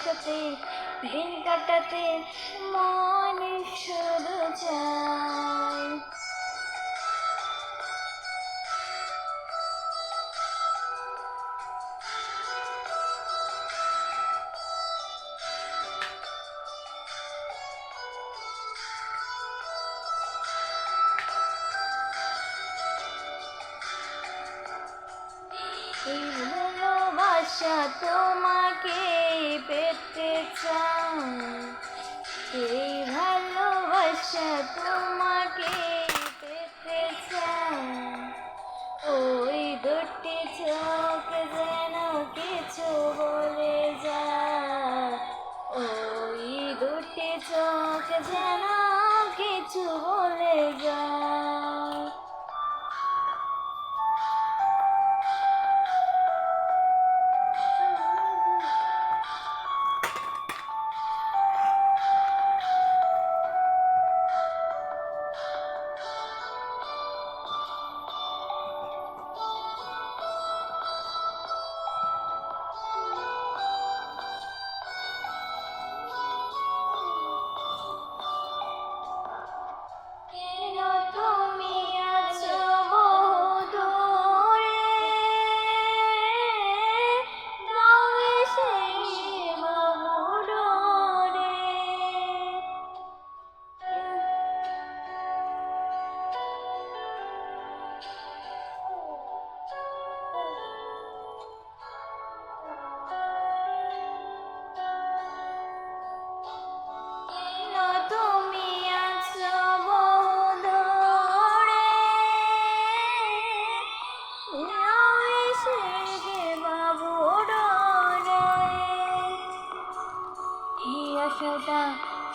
সাথে দিন কাটাতে মন শুধু চায়। এই ভালোবাসা তোমাকে পেতে চাই, এই ভালোবাসা তোমাকে পেতে চাই। ওই দুটি চোখ যেন কিছু বলে যায়, ওই দুটি চোখ যেন কিছু বলে যায়।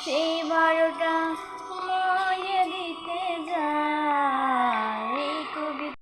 সেই 12টা